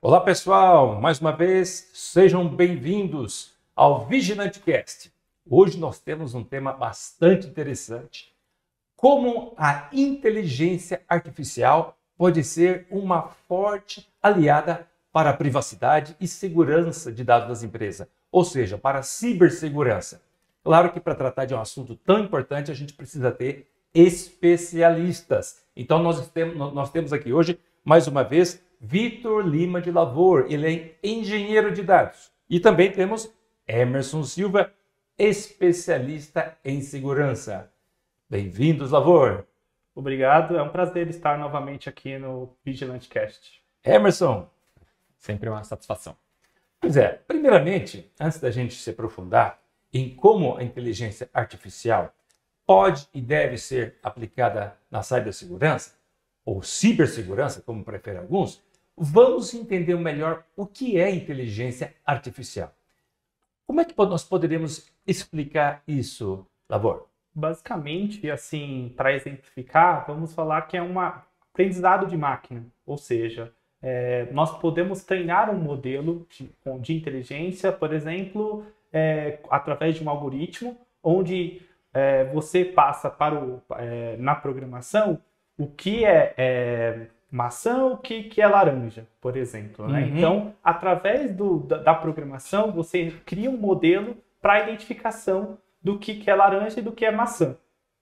Olá pessoal, mais uma vez sejam bem-vindos ao VigilanteCast. Hoje nós temos um tema bastante interessante: como a inteligência artificial pode ser uma forte aliada para a privacidade e segurança de dados das empresas, ou seja, para a cibersegurança. Claro que para tratar de um assunto tão importante a gente precisa ter especialistas. Então nós temos aqui hoje, mais uma vez, Vitor Lima de Lavor, ele é engenheiro de dados. E também temos Emerson Silva, especialista em segurança. Bem-vindos, Lavor. Obrigado, é um prazer estar novamente aqui no VigilanteCast. Emerson. Sempre uma satisfação. Pois é, primeiramente, antes da gente se aprofundar em como a inteligência artificial pode e deve ser aplicada na cibersegurança, ou cibersegurança, como preferem alguns, vamos entender melhor o que é inteligência artificial. Como é que nós poderíamos explicar isso, Lavor? Basicamente, assim, para exemplificar, vamos falar que é um aprendizado de máquina, ou seja, nós podemos treinar um modelo de inteligência, por exemplo, através de um algoritmo, onde você passa na programação o que é maçã, o que é laranja, por exemplo. Né? Uhum. Então, através da programação, você cria um modelo para a identificação do que é laranja e do que é maçã.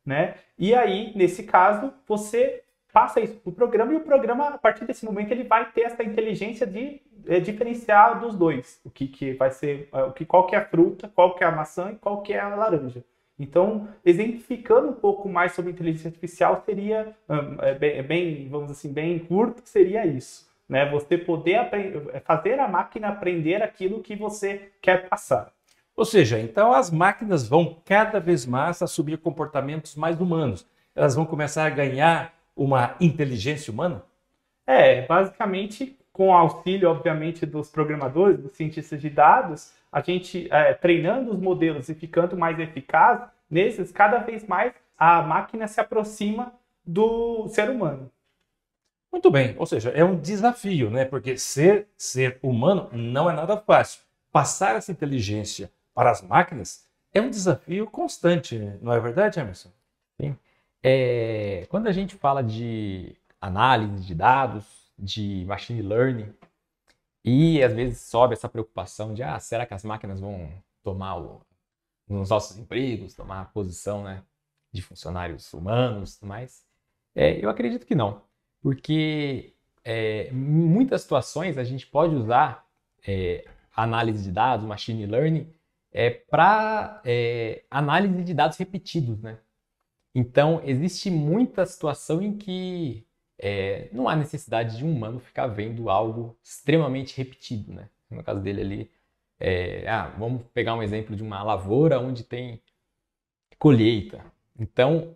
Né? E aí, nesse caso, você passa isso para o programa e o programa, a partir desse momento, ele vai ter essa inteligência de diferenciar dos dois. Qual que é a fruta, qual que é a maçã e qual que é a laranja. Então, exemplificando um pouco mais sobre inteligência artificial, seria, vamos assim, bem curto, seria isso. Né? Você poder fazer a máquina aprender aquilo que você quer passar. Ou seja, então as máquinas vão cada vez mais assumir comportamentos mais humanos. Elas vão começar a ganhar uma inteligência humana? Basicamente, com o auxílio, obviamente, dos programadores, dos cientistas de dados, a gente treinando os modelos e ficando mais eficaz, nesses, cada vez mais a máquina se aproxima do ser humano. Muito bem, ou seja, é um desafio, né? Porque ser humano não é nada fácil. Passar essa inteligência para as máquinas é um desafio constante, não é verdade, Emerson? Sim. Quando a gente fala de análise de dados, de machine learning, e às vezes sobe essa preocupação de será que as máquinas vão tomar os nossos empregos, tomar a posição, né, de funcionários humanos e tudo mais? Eu acredito que não, porque em muitas situações a gente pode usar análise de dados, machine learning, para análise de dados repetidos, né? Então, existe muita situação em que não há necessidade de um humano ficar vendo algo extremamente repetido, né? No caso dele ali, vamos pegar um exemplo de uma lavoura onde tem colheita. Então,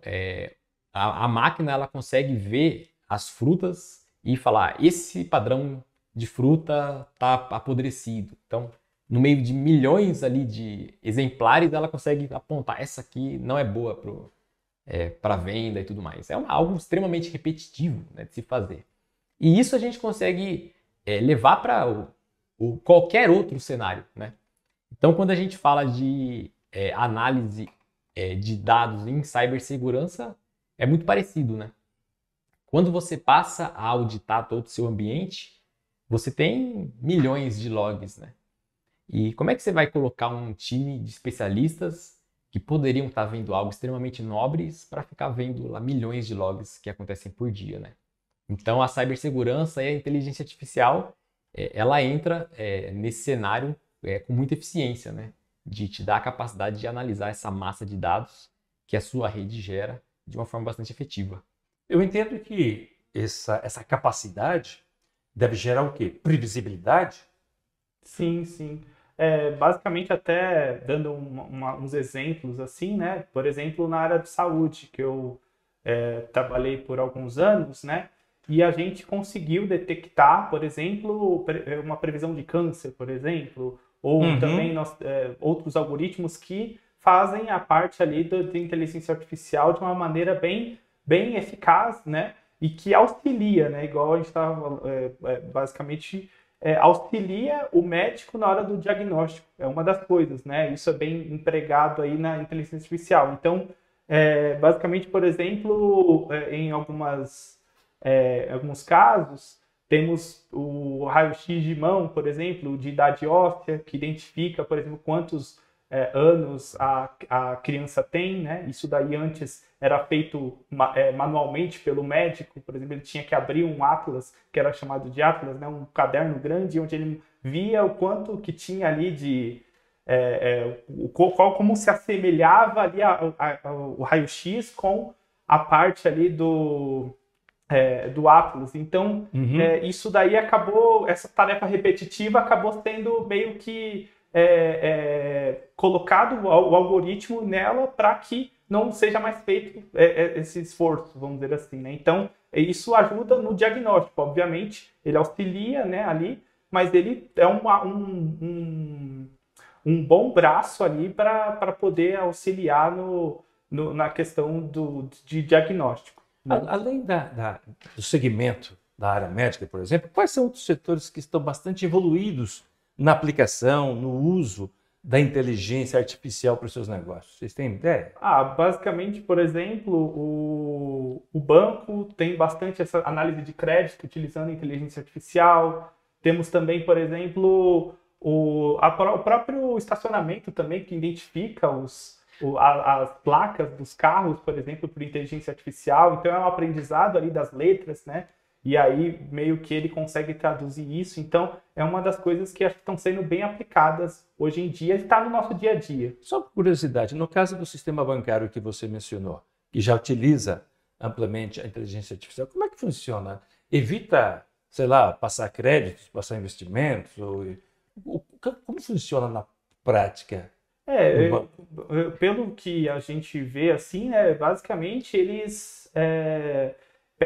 a máquina ela consegue ver as frutas e falar, esse padrão de fruta está apodrecido. Então, no meio de milhões ali de exemplares, ela consegue apontar, essa aqui não é boa para venda e tudo mais. É algo extremamente repetitivo, né, de se fazer. E isso a gente consegue levar para qualquer outro cenário. Né? Então, quando a gente fala de análise de dados em cibersegurança, é muito parecido. Né? Quando você passa a auditar todo o seu ambiente, você tem milhões de logs. Né? E como é que você vai colocar um time de especialistas que poderiam estar vendo algo extremamente nobres para ficar vendo lá milhões de logs que acontecem por dia, né? Então, a cibersegurança e a inteligência artificial, ela entra nesse cenário com muita eficiência, né? De te dar a capacidade de analisar essa massa de dados que a sua rede gera de uma forma bastante efetiva. Eu entendo que essa capacidade deve gerar o quê? Previsibilidade? Sim, sim. Basicamente, até dando uns exemplos assim, né? Por exemplo, na área de saúde, que eu trabalhei por alguns anos, né? E a gente conseguiu detectar, por exemplo, uma previsão de câncer, por exemplo, ou também outros algoritmos que fazem a parte ali da inteligência artificial de uma maneira bem eficaz, né? E que auxilia, né? Igual a gente estava basicamente auxilia o médico na hora do diagnóstico. É uma das coisas, né? Isso é bem empregado aí na inteligência artificial. Então, basicamente, por exemplo, em alguns casos, temos o raio-x de mão, por exemplo, de idade óssea, que identifica, por exemplo, quantos anos a criança tem, né? Isso daí antes era feito manualmente pelo médico, por exemplo, ele tinha que abrir um atlas, que era chamado de atlas, né? Um caderno grande, onde ele via o quanto que tinha ali de... como se assemelhava ali o raio-x com a parte ali do Atlas. Então, isso daí essa tarefa repetitiva acabou sendo meio que colocado o algoritmo nela para que não seja mais feito esse esforço, vamos dizer assim, né? Então, isso ajuda no diagnóstico, obviamente, ele auxilia, né, ali, mas ele é um bom braço ali para poder auxiliar na questão de diagnóstico. Além do segmento da área médica, por exemplo, quais são outros setores que estão bastante evoluídos na aplicação, no uso da inteligência artificial para os seus negócios? Vocês têm ideia? Basicamente, por exemplo, o banco tem bastante essa análise de crédito utilizando inteligência artificial. Temos também, por exemplo, o próprio estacionamento também, que identifica as placas dos carros, por exemplo, por inteligência artificial. Então, é um aprendizado ali das letras, né? E aí, meio que ele consegue traduzir isso. Então, é uma das coisas que acho que estão sendo bem aplicadas hoje em dia e está no nosso dia a dia. Só por curiosidade, no caso do sistema bancário que você mencionou, que já utiliza amplamente a inteligência artificial, como é que funciona? Evita, sei lá, passar créditos, passar investimentos? Como funciona na prática? Pelo que a gente vê, assim, né, basicamente eles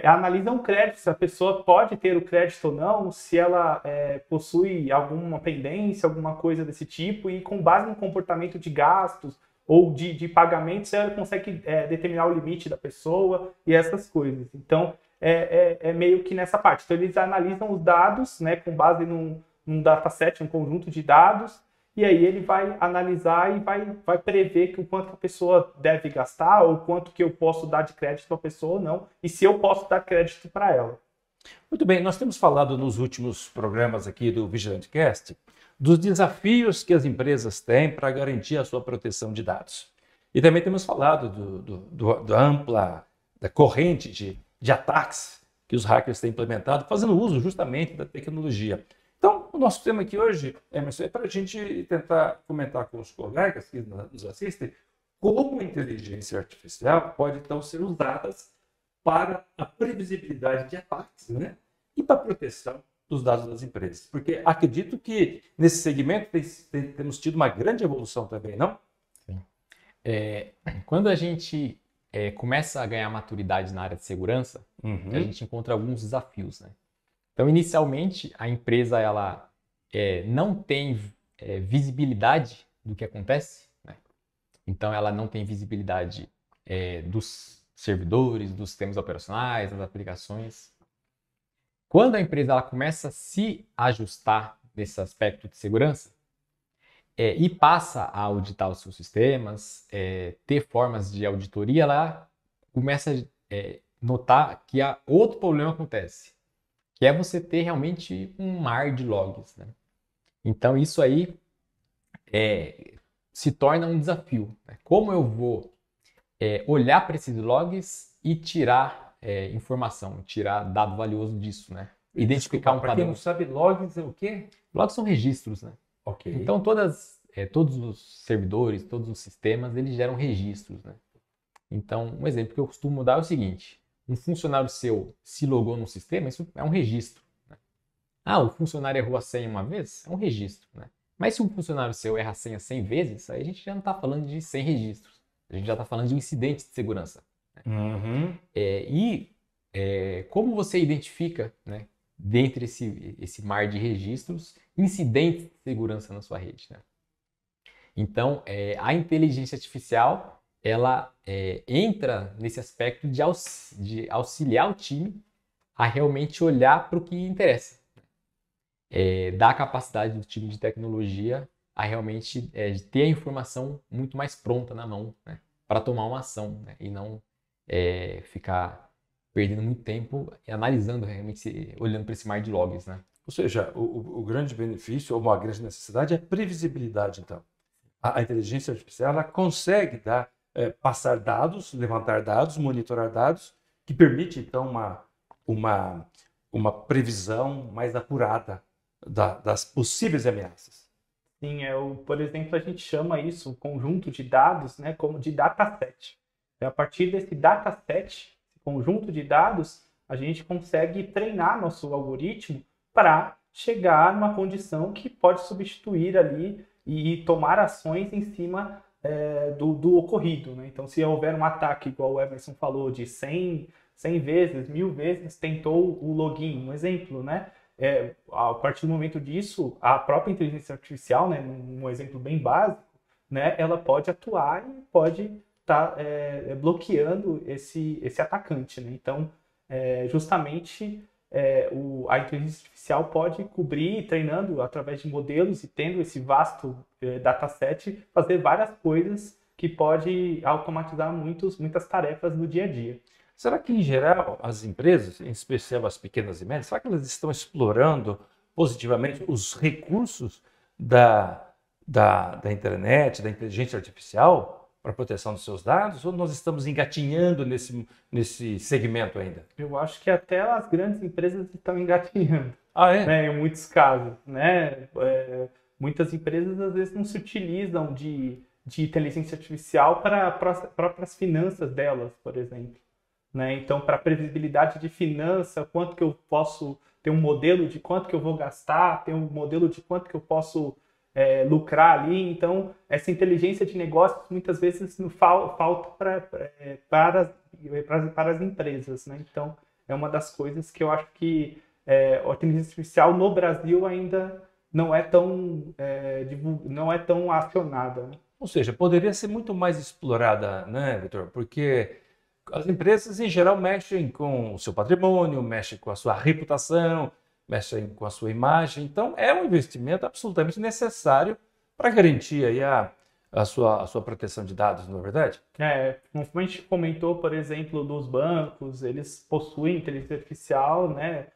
analisam o crédito, se a pessoa pode ter o crédito ou não, se ela possui alguma pendência, alguma coisa desse tipo, e com base no comportamento de gastos ou de pagamentos, ela consegue determinar o limite da pessoa e essas coisas. Então, é meio que nessa parte. Então, eles analisam os dados, né, com base num dataset, um conjunto de dados, e aí ele vai analisar e vai prever o quanto a pessoa deve gastar ou quanto que eu posso dar de crédito para a pessoa ou não, e se eu posso dar crédito para ela. Muito bem, nós temos falado nos últimos programas aqui do VigilanteCast dos desafios que as empresas têm para garantir a sua proteção de dados. E também temos falado da corrente de ataques que os hackers têm implementado, fazendo uso justamente da tecnologia. Então, o nosso tema aqui hoje, Emerson, é para a gente tentar comentar com os colegas que nos assistem como a inteligência artificial pode, então, ser usada para a previsibilidade de ataques, né? E para a proteção dos dados das empresas. Porque acredito que nesse segmento temos tido uma grande evolução também, não? Sim. Quando a gente começa a ganhar maturidade na área de segurança, a gente encontra alguns desafios, né? Então, inicialmente, a empresa ela não tem visibilidade do que acontece, né? Então, ela não tem visibilidade dos servidores, dos sistemas operacionais, das aplicações. Quando a empresa ela começa a se ajustar nesse aspecto de segurança e passa a auditar os seus sistemas, ter formas de auditoria, ela começa a notar que outro problema acontece, que é você ter realmente um mar de logs, né? Então, isso aí se torna um desafio, né? Como eu vou olhar para esses logs e tirar informação, tirar dado valioso disso, né? Identificar um padrão. Para quem não sabe, logs é o quê? Logs são registros, né? Ok. Então, todos os servidores, todos os sistemas, eles geram registros, né? Então, um exemplo que eu costumo dar é o seguinte: um funcionário seu se logou no sistema, isso é um registro, né? O funcionário errou a senha uma vez? É um registro, né? Mas se um funcionário seu erra a senha 100 vezes, aí a gente já não está falando de 100 registros. A gente já está falando de um incidente de segurança, né? Como você identifica, né, dentre esse mar de registros, incidentes de segurança na sua rede, né? Então, a inteligência artificial ela entra nesse aspecto de auxiliar o time a realmente olhar para o que interessa. dá a capacidade do time de tecnologia a realmente ter a informação muito mais pronta na mão, né, para tomar uma ação, né, e não ficar perdendo muito tempo e analisando realmente, olhando para esse mar de logs, né? Ou seja, o grande benefício ou uma grande necessidade é previsibilidade, então. A inteligência artificial ela consegue passar dados, levantar dados, monitorar dados, que permite, então, uma previsão mais apurada das possíveis ameaças. Sim, por exemplo, a gente chama isso, um conjunto de dados, né, como de dataset. Então, a partir desse dataset, esse conjunto de dados, a gente consegue treinar nosso algoritmo para chegar numa condição que pode substituir ali e tomar ações em cima do ocorrido, né? Então, se houver um ataque, igual o Emerson falou, de 100 vezes, 1000 vezes, tentou o login, um exemplo, né? A partir do momento disso, a própria inteligência artificial, né, um exemplo bem básico, né, ela pode atuar e pode estar bloqueando esse atacante, né? Então, justamente a inteligência artificial pode cobrir, treinando através de modelos e tendo esse vasto dataset, fazer várias coisas que pode automatizar muitas tarefas do dia a dia. Será que, em geral, as empresas, em especial as pequenas e médias, será que elas estão explorando positivamente os recursos da internet, da inteligência artificial para a proteção dos seus dados? Ou nós estamos engatinhando nesse segmento ainda? Eu acho que até as grandes empresas estão engatinhando. Ah, é? Né, em muitos casos, né? Muitas empresas, às vezes, não se utilizam de inteligência artificial para as próprias finanças delas, por exemplo. Né? Então, para previsibilidade de finança, quanto que eu posso ter um modelo de quanto que eu vou gastar, ter um modelo de quanto que eu posso lucrar ali. Então, essa inteligência de negócios muitas vezes falta para as empresas, né? Então, é uma das coisas que eu acho que a inteligência artificial no Brasil ainda não é tão acionada, né? Ou seja, poderia ser muito mais explorada, né, Vitor? Porque as empresas, em geral, mexem com o seu patrimônio, mexem com a sua reputação, mexem com a sua imagem. Então, é um investimento absolutamente necessário para garantir aí a sua proteção de dados, não é verdade? Como a gente comentou, por exemplo, dos bancos, eles possuem inteligência artificial, né?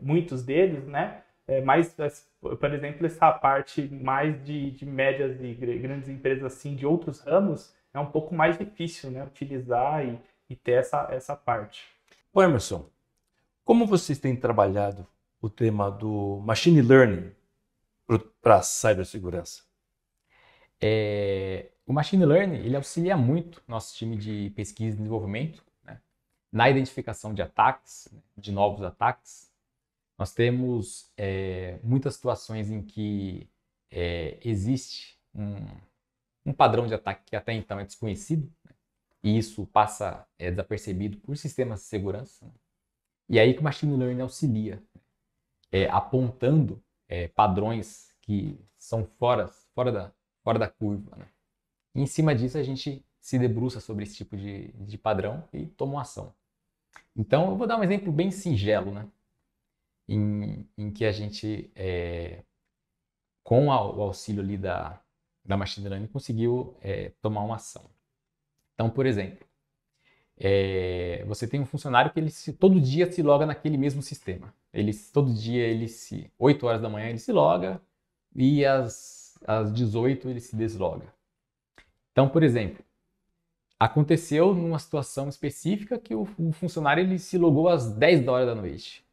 Muitos deles, né? Mas, por exemplo, essa parte mais de médias e grandes empresas assim, de outros ramos, é um pouco mais difícil, né? Utilizar e ter essa parte. Ô Emerson, como vocês têm trabalhado o tema do machine learning para a cibersegurança? O machine learning ele auxilia muito nosso time de pesquisa e desenvolvimento, né, na identificação de ataques, de novos ataques. Nós temos muitas situações em que existe um padrão de ataque que até então é desconhecido, né, e isso passa desapercebido por sistemas de segurança, né? E aí que o machine learning auxilia, apontando padrões que são fora da curva, né? E em cima disso a gente se debruça sobre esse tipo de padrão e toma uma ação. Então eu vou dar um exemplo bem singelo, né? Em que a gente, com o auxílio ali da machine learning, conseguiu tomar uma ação. Então, por exemplo, você tem um funcionário que todo dia se loga naquele mesmo sistema. Todo dia, 8 horas da manhã ele se loga e às 18 ele se desloga. Então, por exemplo, aconteceu numa situação específica que o funcionário ele se logou às 10 horas da noite.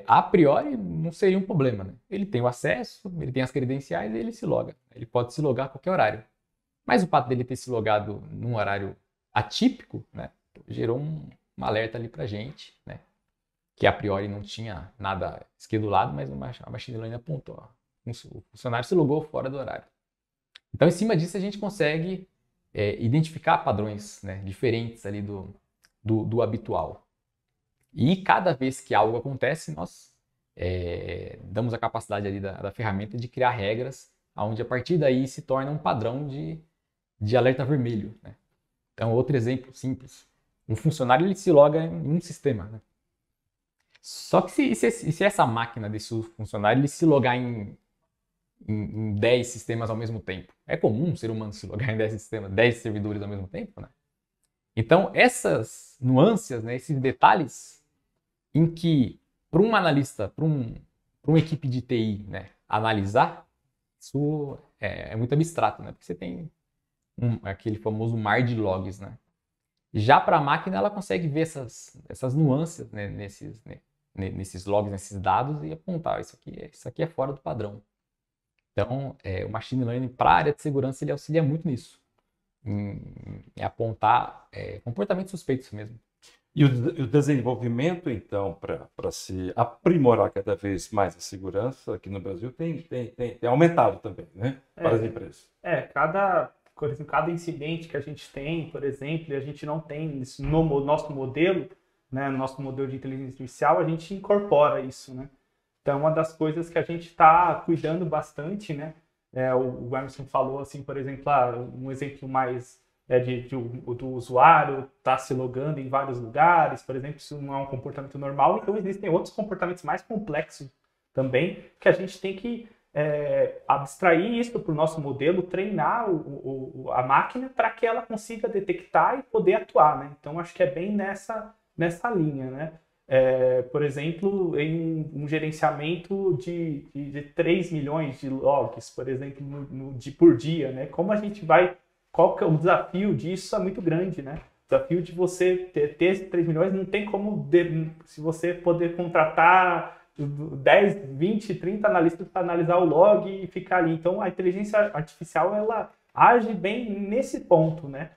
A priori não seria um problema, né? Ele tem o acesso, ele tem as credenciais e ele se loga. Ele pode se logar a qualquer horário. Mas o fato dele ter se logado num horário atípico, né, gerou um alerta ali pra gente, né, que a priori não tinha nada schedulado, mas a machine learning apontou, ó, o funcionário se logou fora do horário. Então, em cima disso, a gente consegue identificar padrões, né, diferentes ali do habitual. E cada vez que algo acontece, nós damos a capacidade ali da ferramenta de criar regras, onde a partir daí se torna um padrão de alerta vermelho, né? Então, outro exemplo simples. Um funcionário ele se loga em um sistema, né? Só que se essa máquina desse funcionário ele se logar em 10 sistemas ao mesmo tempo, é comum um ser humano se logar em 10 sistemas, 10 servidores ao mesmo tempo, né? Então, essas nuances, né, esses detalhes em que, para um analista, para uma equipe de TI, né, analisar, isso é muito abstrato, né? Porque você tem aquele famoso mar de logs, né? Já para a máquina, ela consegue ver essas nuances, né, nesses logs, nesses dados e apontar, isso aqui é fora do padrão. Então, o Machine Learning para a área de segurança, ele auxilia muito nisso, em apontar comportamentos suspeitos mesmo. E o desenvolvimento, então, para se aprimorar cada vez mais a segurança aqui no Brasil tem aumentado também, né? Para as empresas. Cada incidente que a gente tem, por exemplo, e a gente não tem isso no nosso modelo, né, no nosso modelo de inteligência artificial, a gente incorpora isso, né? Então, uma das coisas que a gente está cuidando bastante, né? O Emerson falou, assim, por exemplo, um exemplo mais do usuário tá se logando em vários lugares, por exemplo, isso não é um comportamento normal, então existem outros comportamentos mais complexos também que a gente tem que abstrair isso para o nosso modelo, treinar a máquina para que ela consiga detectar e poder atuar, né? Então, acho que é bem nessa linha, né? Por exemplo, em um gerenciamento de 3 milhões de logs, por exemplo, por dia, né? Qual que é o desafio disso? É muito grande, né? O desafio de você ter esses 3 milhões não tem como, se você poder contratar 10, 20, 30 analistas para analisar o log e ficar ali. Então, a inteligência artificial, ela age bem nesse ponto, né?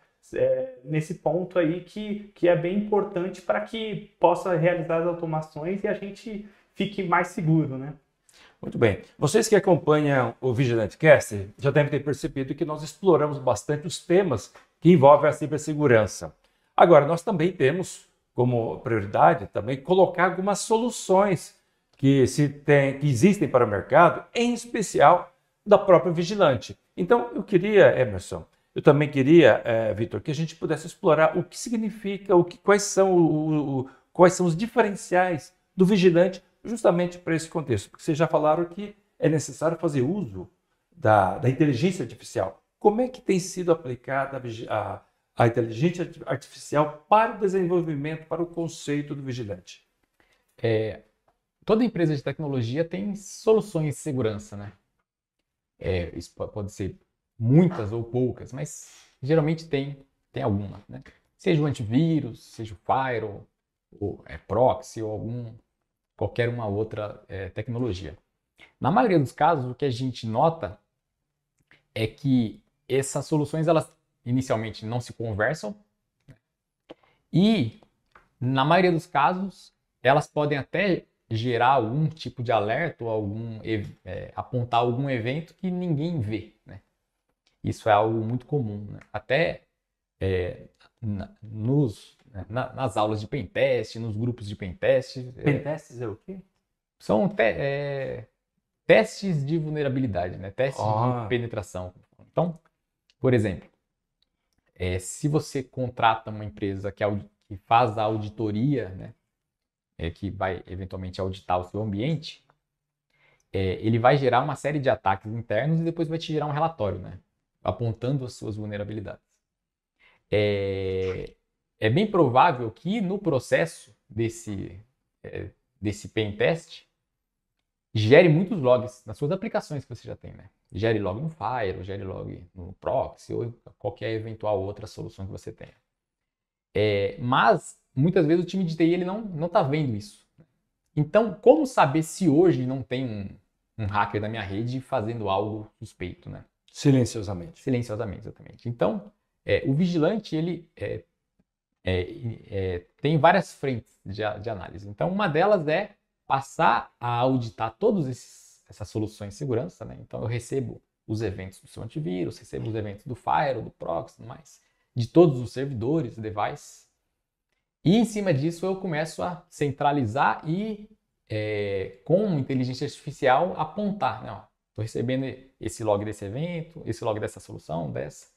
Nesse ponto aí que é bem importante para que possa realizar as automações e a gente fique mais seguro, né? Muito bem. Vocês que acompanham o VigilanteCast já devem ter percebido que nós exploramos bastante os temas que envolvem a cibersegurança. Agora, nós também temos como prioridade também colocar algumas soluções que existem para o mercado, em especial da própria Vigilante. Então, eu também queria, Vitor, que a gente pudesse explorar o que significa, quais são os diferenciais do Vigilante justamente para esse contexto. Porque vocês já falaram que é necessário fazer uso da inteligência artificial. Como é que tem sido aplicada a inteligência artificial para o desenvolvimento, para o conceito do Vigilante? Toda empresa de tecnologia tem soluções de segurança, né? Isso pode ser muitas ou poucas, mas geralmente tem alguma, né? Seja o antivírus, seja o firewall, ou proxy, ou qualquer uma outra tecnologia. Na maioria dos casos, o que a gente nota é que essas soluções, elas inicialmente não se conversam, né? E, na maioria dos casos, elas podem até gerar algum tipo de alerta ou apontar algum evento que ninguém vê, né? Isso é algo muito comum, né? Até nas aulas de pentest, nos grupos de pentest. Pentests é o quê? São testes de vulnerabilidade, né? Testes de penetração. Então, por exemplo, se você contrata uma empresa que faz a auditoria, né? Que vai eventualmente auditar o seu ambiente, ele vai gerar uma série de ataques internos e depois vai te gerar um relatório, né? Apontando as suas vulnerabilidades. É bem provável que no processo desse pen test gere muitos logs nas suas aplicações que você já tem, né? Gere log no Firewall, gere log no Proxy ou qualquer eventual outra solução que você tenha. Mas muitas vezes o time de TI ele não está vendo isso. Então, como saber se hoje não tem um hacker da minha rede fazendo algo suspeito, né? Silenciosamente. Silenciosamente, exatamente. Então, o vigilante ele tem várias frentes de análise. Então, uma delas é passar a auditar todas essas soluções de segurança, né? Então, eu recebo os eventos do seu antivírus, recebo os eventos do Firewall, do Proxy, tudo mais, de todos os servidores, devices. E, em cima disso, eu começo a centralizar e, com inteligência artificial, apontar, né? Estou recebendo esse log desse evento, esse log dessa solução, dessa.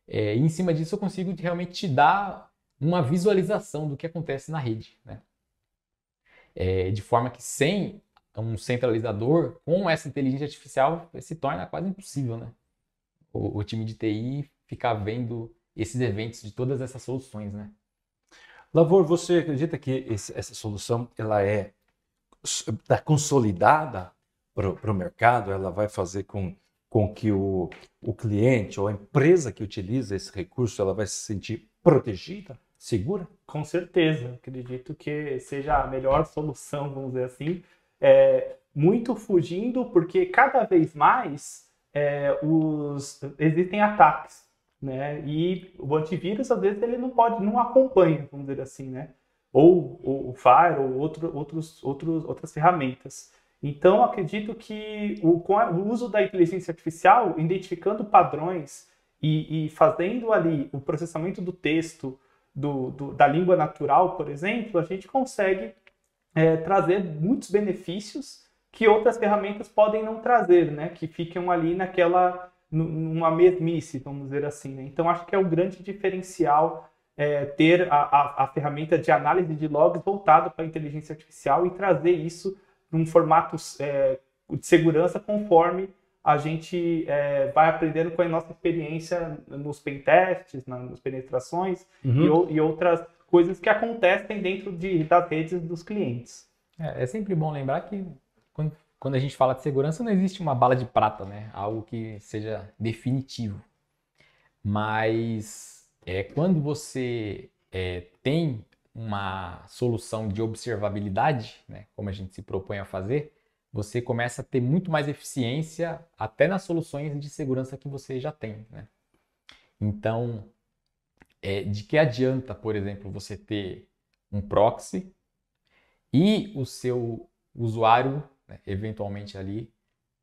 E, em cima disso, eu consigo realmente te dar uma visualização do que acontece na rede, né? de forma que sem um centralizador, com essa inteligência artificial, se torna quase impossível, né? O time de TI ficar vendo esses eventos de todas essas soluções, né? Lavor, você acredita que essa solução ela está consolidada para o mercado? Ela vai fazer com que o cliente ou a empresa que utiliza esse recurso ela vai se sentir protegida, segura? Com certeza, acredito que seja a melhor solução, vamos dizer assim, muito fugindo, porque cada vez mais existem ataques, né? E o antivírus, às vezes, ele não acompanha, vamos dizer assim, né? Ou o Fire, ou outras ferramentas. Então, acredito que com o uso da inteligência artificial, identificando padrões e fazendo ali o processamento do texto, da língua natural, por exemplo, a gente consegue trazer muitos benefícios que outras ferramentas podem não trazer, né? Que ficam ali numa mesmice, vamos dizer assim, né? Então, acho que é um grande diferencial ter a ferramenta de análise de logs voltada para a inteligência artificial e trazer isso num formato de segurança conforme a gente vai aprendendo com a nossa experiência nos pentests, nas penetrações e outras coisas que acontecem dentro das redes dos clientes. É sempre bom lembrar que quando a gente fala de segurança não existe uma bala de prata, né? Algo que seja definitivo. Mas quando você tem uma solução de observabilidade, né, como a gente se propõe a fazer, você começa a ter muito mais eficiência até nas soluções de segurança que você já tem, né? Então, de que adianta, por exemplo, você ter um proxy e o seu usuário, né, eventualmente ali,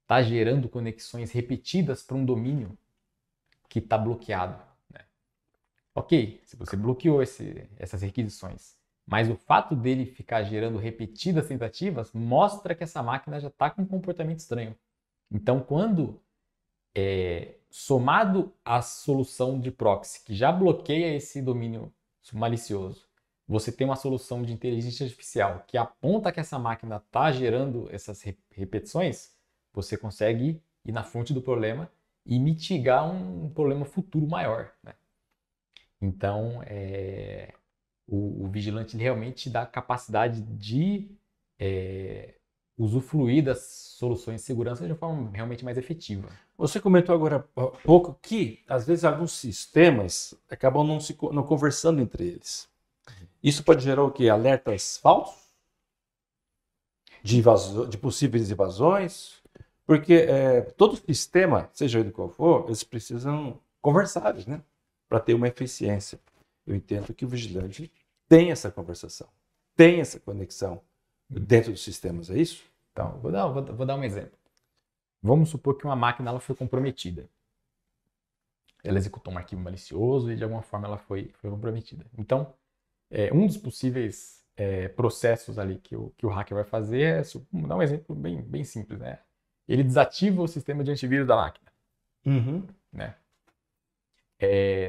está gerando conexões repetidas para um domínio que está bloqueado, né? Ok, se você bloqueou essas requisições, mas o fato dele ficar gerando repetidas tentativas mostra que essa máquina já está com um comportamento estranho. Então, quando somado à solução de proxy, que já bloqueia esse domínio malicioso, você tem uma solução de inteligência artificial que aponta que essa máquina está gerando essas repetições, você consegue ir na fonte do problema e mitigar um problema futuro maior, né? Então, o vigilante ele realmente dá a capacidade de usufruir das soluções de segurança de uma forma realmente mais efetiva. Você comentou agora há pouco que, às vezes, alguns sistemas acabam não conversando entre eles. Isso pode gerar o quê? Alertas falsos? De possíveis invasões? Porque todo sistema, seja ele qual for, eles precisam conversar, né? Para ter uma eficiência. Eu entendo que o vigilante tem essa conversação, tem essa conexão dentro dos sistemas, é isso? Então, vou dar um exemplo. Vamos supor que uma máquina ela foi comprometida. Ela executou um arquivo malicioso e de alguma forma ela foi comprometida. Então, um dos possíveis processos ali que o hacker vai fazer vou dar um exemplo bem simples, né? Ele desativa o sistema de antivírus da máquina, né?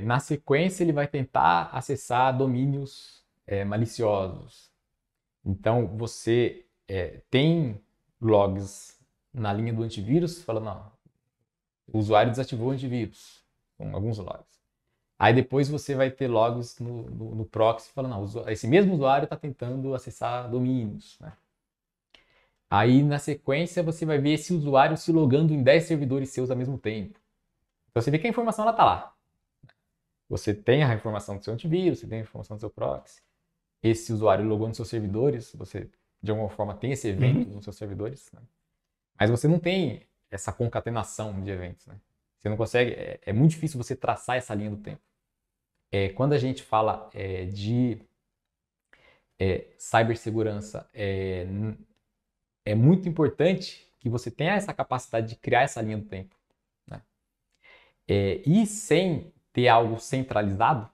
Na sequência, ele vai tentar acessar domínios maliciosos. Então, você tem logs na linha do antivírus falando, não, o usuário desativou o antivírus, com alguns logs. Aí depois você vai ter logs no proxy falando, não, esse mesmo usuário está tentando acessar domínios, né? Aí, na sequência, você vai ver esse usuário se logando em 10 servidores seus ao mesmo tempo. Então, você vê que a informação está lá. Você tem a informação do seu antivírus, você tem a informação do seu proxy. Esse usuário logou nos seus servidores, você, de alguma forma, tem esse evento nos seus servidores, né? Mas você não tem essa concatenação de eventos, né? Você não consegue, é muito difícil você traçar essa linha do tempo. Quando a gente fala de cibersegurança, é muito importante que você tenha essa capacidade de criar essa linha do tempo, né? E sem ter algo centralizado,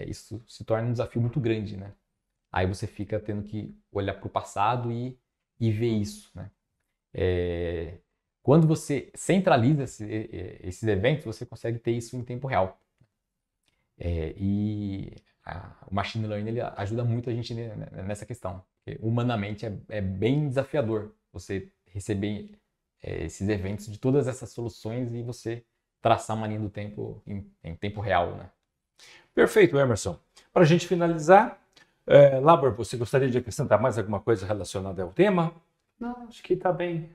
isso se torna um desafio muito grande, né? Aí você fica tendo que olhar para o passado e ver isso, né? Quando você centraliza esses eventos, você consegue ter isso em tempo real. E o machine learning ele ajuda muito a gente nessa questão. Porque humanamente é bem desafiador você receber esses eventos de todas essas soluções e você traçar uma linha do tempo em tempo real, né? Perfeito, Emerson. Para a gente finalizar, Labor, você gostaria de acrescentar mais alguma coisa relacionada ao tema? Não, acho que está bem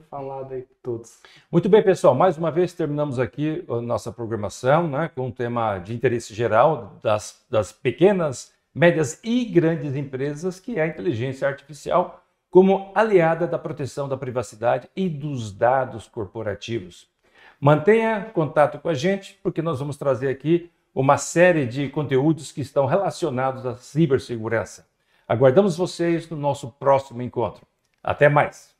falado aí por todos. Muito bem, pessoal. Mais uma vez terminamos aqui a nossa programação, né, com um tema de interesse geral das pequenas, médias e grandes empresas, que é a inteligência artificial como aliada da proteção da privacidade e dos dados corporativos. Mantenha contato com a gente, porque nós vamos trazer aqui uma série de conteúdos que estão relacionados à cibersegurança. Aguardamos vocês no nosso próximo encontro. Até mais!